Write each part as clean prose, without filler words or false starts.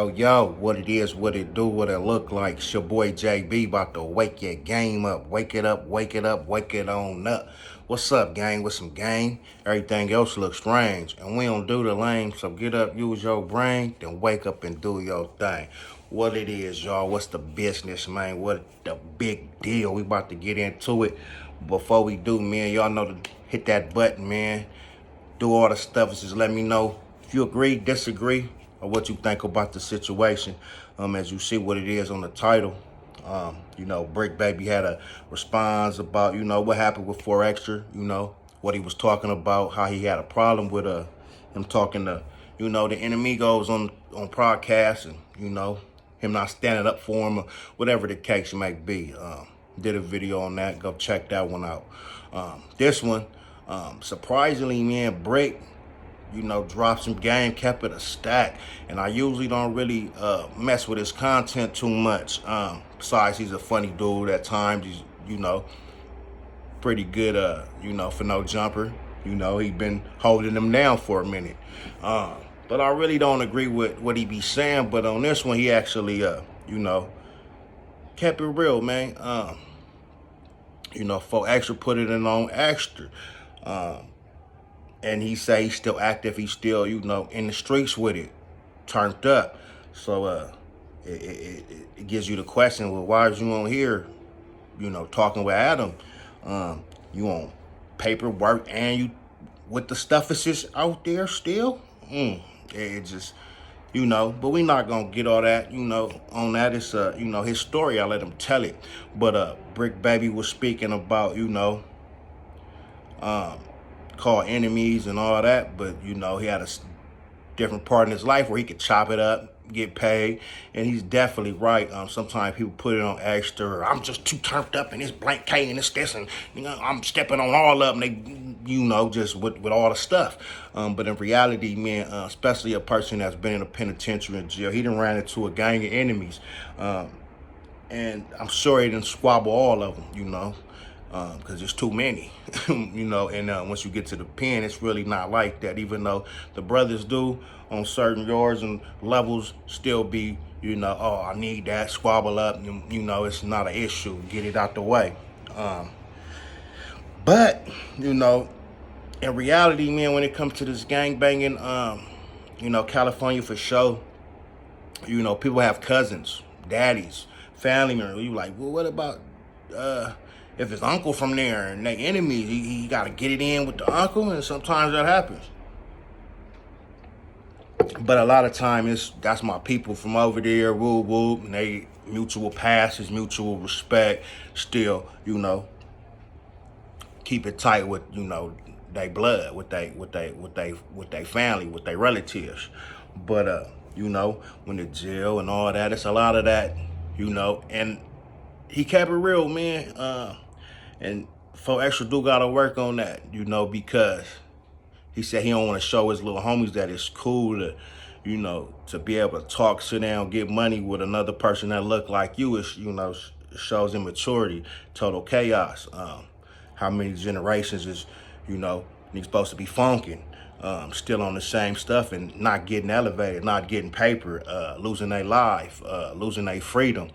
Yo, what it is, what it do, what it look like. It's your boy JB about to wake your game up. Wake it up, wake it up, wake it on up. What's up, gang? With some game? Everything else looks strange. And we don't do the lame, so get up, use your brain, then wake up and do your thing. What it is, y'all, what's the business, man? What the big deal? We about to get into it. Before we do, man, y'all know to hit that button, man. Do all the stuff, just let me know if you agree, disagree, or what you think about the situation. As you see what it is on the title, Brick Baby had a response about, what happened with 4xtra, what he was talking about, how he had a problem with him talking to, the enemigos on podcasts and, him not standing up for him or whatever the case may be. Did a video on that. Go check that one out. This one, surprisingly, man, Brick, dropped some game, kept it a stack. And I usually don't really mess with his content too much. Besides, he's a funny dude at times. He's, pretty good, for no jumper. He been holding him down for a minute. But I really don't agree with what he be saying. But on this one, he actually, kept it real, man. 4xtra put it in on extra. And he say he's still active. He's still, in the streets with it, turned up. So it gives you the question, well, why is you on here, talking with Adam? You on paperwork and you with the stuff is just out there still? It just, but we not gonna get all that, on that. It's, his story. I let him tell it. But Brick Baby was speaking about, call enemies and all that, but he had a different part in his life where he could chop it up, get paid, and he's definitely right. Sometimes people put it on extra. I'm just too turned up, and it's blank K and it's this, and I'm stepping on all of them. They, just with all the stuff. But in reality, man, especially a person that's been in a penitentiary and jail, he done ran into a gang of enemies, and I'm sure he didn't squabble all of them, because there's too many, and once you get to the pen, it's really not like that, even though the brothers do on certain yards and levels still be, oh, I need that, squabble up, and, it's not an issue, get it out the way. But, in reality, man, when it comes to this gang banging, California for sure, people have cousins, daddies, family members. You like, well, what about, if his uncle from there and they enemies, he got to get it in with the uncle, and sometimes that happens. But a lot of times, that's my people from over there, woo, and they mutual passes, mutual respect, still, keep it tight with, they blood, with they family, with their relatives. But, when the jail and all that, it's a lot of that, and he kept it real, man. And 4xtra do gotta work on that, because he said he don't want to show his little homies that it's cool to, to be able to talk, sit down, get money with another person that look like you. Is, shows immaturity, total chaos. How many generations is, he's supposed to be funking, still on the same stuff and not getting elevated, not getting paper, losing their life, losing their freedom.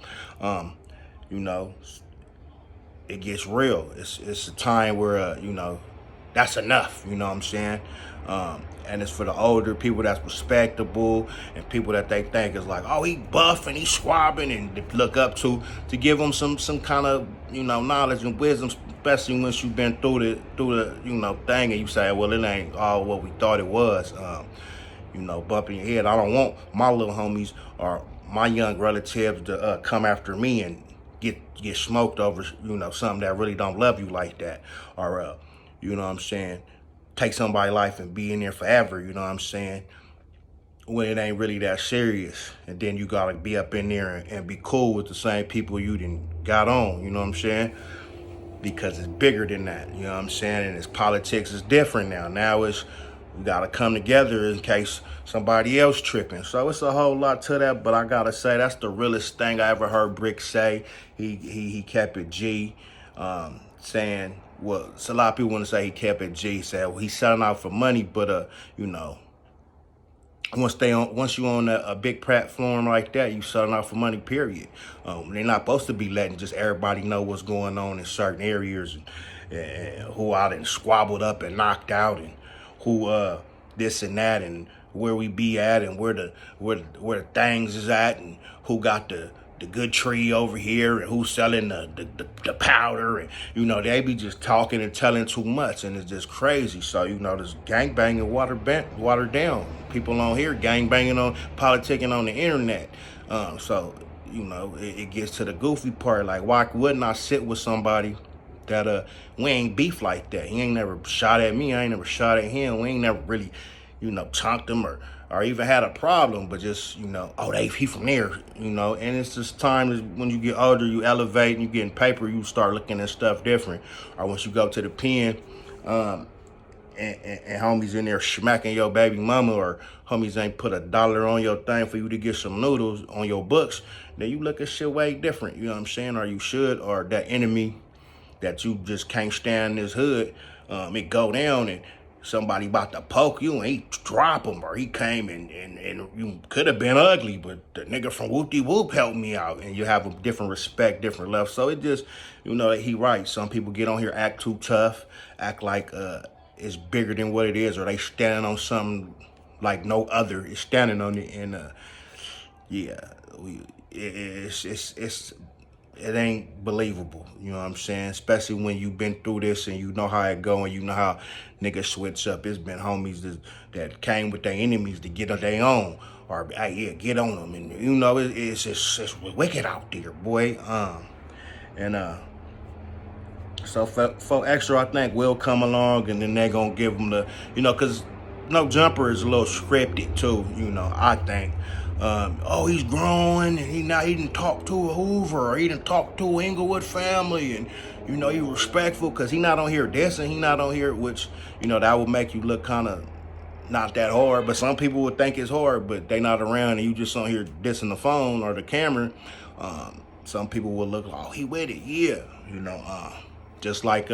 It gets real. It's a time where, that's enough, you know what I'm saying? And it's for the older people that's respectable and people that they think is like, oh, he buff and he swabbing and they look up to give them some kind of, knowledge and wisdom, especially once you've been through the, thing, and you say, well, it ain't all what we thought it was. Bumping your head. I don't want my little homies or my young relatives to come after me and get smoked over, something that really don't love you like that. Or, take somebody's life and be in there forever, when it ain't really that serious. And then you gotta be up in there and be cool with the same people you done got on, because it's bigger than that, and its politics is different now. Now we gotta come together in case somebody else tripping. So it's a whole lot to that, but I gotta say that's the realest thing I ever heard Brick say. He kept it G, saying, well, it's a lot of people want to say he kept it G, said, well, he's selling out for money, but, once you on a big platform like that, you selling out for money. Period. They're not supposed to be letting just everybody know what's going on in certain areas, and who out and squabbled up and knocked out, and who this and that, and where we be at, and where the things is at, and who got the good tree over here, and who's selling the powder, and they be just talking and telling too much, and it's just crazy. So this gang banging watered down. People on here gang banging on politicking on the internet. So it gets to the goofy part. Like, why wouldn't I sit with somebody that we ain't beef like that? He ain't never shot at me. I ain't never shot at him. We ain't never really chunked him or even had a problem, but just, oh, he from there, and it's just time when you get older, you elevate and you getting paper, you start looking at stuff different. Or once you go to the pen, and homies in there smacking your baby mama, or homies ain't put $1 on your thing for you to get some noodles on your books, then you look at shit way different, you know what I'm saying? Or you should, or that enemy that you just can't stand in this hood, it go down and somebody about to poke you and he drop him, or he came and you could have been ugly, but the nigga from Whoopty Whoop helped me out, and you have a different respect, different love. So it just, he right. Some people get on here, act too tough, act like it's bigger than what it is, or they standing on something like no other is standing on it, and it ain't believable, you know what I'm saying? Especially when you've been through this and you know how it go, and you know how niggas switch up. It's been homies that came with their enemies to get on their own, or hey, get on them, and it's wicked out there, boy. So for xtra, I think will come along, and then they gonna give them the, cause No Jumper is a little scripted too, I think. Oh, he's growing, and he didn't talk to a Hoover, or he didn't talk to an Inglewood family, and he respectful, because he not on here dissing, he not on here, which that would make you look kind of not that hard, but some people would think it's hard, but they not around, and you just on here dissing the phone or the camera. Some people would look like, oh, he with it, yeah, just like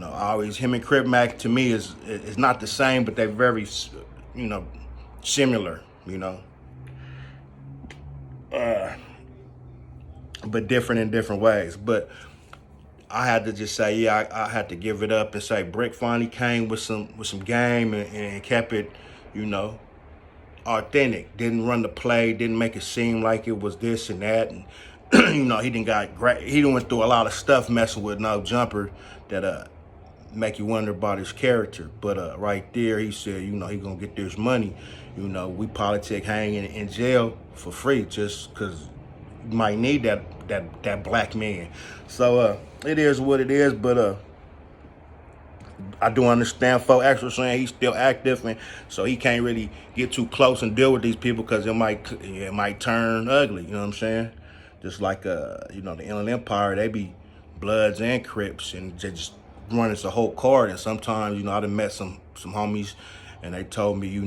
always, him and Crip Mac to me is not the same, but they're very similar, but different in different ways. But I had to just say, I had to give it up and say Bric finally came with some game, and kept it, authentic. Didn't run the play, didn't make it seem like it was this and that, and he didn't got great. He done went through a lot of stuff messing with No Jumper that make you wonder about his character. But right there, he said, he gonna get this money. We politic hanging in jail for free just because you might need that black man. So it is what it is. But I do understand xtra saying he's still active, and so he can't really get too close and deal with these people, because it might turn ugly. You know what I'm saying? Just like the Inland Empire, they be Bloods and Crips, and they just running the whole card. And sometimes I done met some homies, and they told me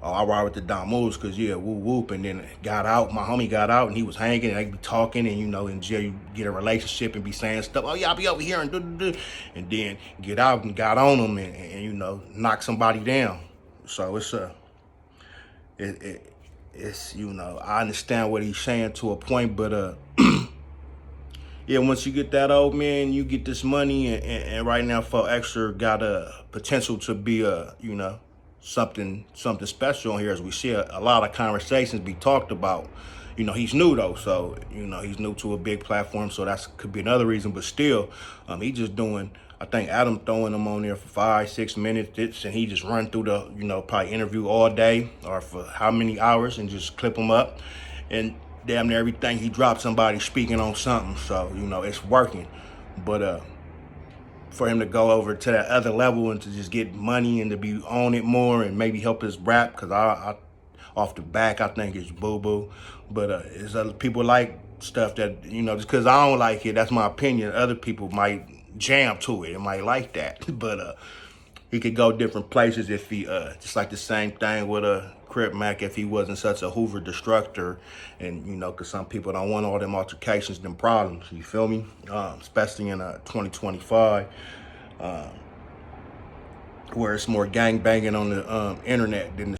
oh, I ride with the Don Moves because, yeah, whoop, whoop. And then got out. My homie got out, and he was hanging, and they be talking. And, in jail, you get a relationship and be saying stuff. Oh, yeah, I'll be over here and do. And then get out and got on them and knock somebody down. So it's, I understand what he's saying to a point. But, yeah, once you get that old man, you get this money. And right now, xtra got a potential to be something special on here, as we see a lot of conversations be talked about. He's new though, so he's new to a big platform, so that could be another reason. But still, he just doing, I think Adam throwing him on there for 5-6 minutes, and he just run through the probably interview all day, or for how many hours, and just clip him up, and damn near everything he dropped somebody speaking on something. So it's working. But for him to go over to that other level and to just get money and to be on it more, and maybe help his rap, because I off the back, I think it's boo-boo. But it's other people like stuff that, just because I don't like it, that's my opinion. Other people might jam to it and might like that. But he could go different places if he, just like the same thing with Crip Mac, if he wasn't such a Hoover destructor. And, because some people don't want all them altercations, them problems, you feel me? Especially in 2025, where it's more gang banging on the internet than